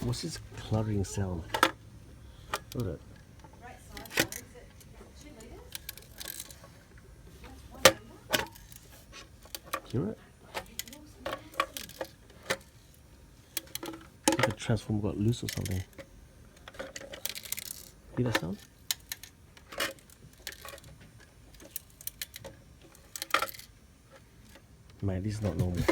What's this cluttering sound? Look at it. Hear it? Like a transformer got loose or something. Hear that sound? Man, this is not normal.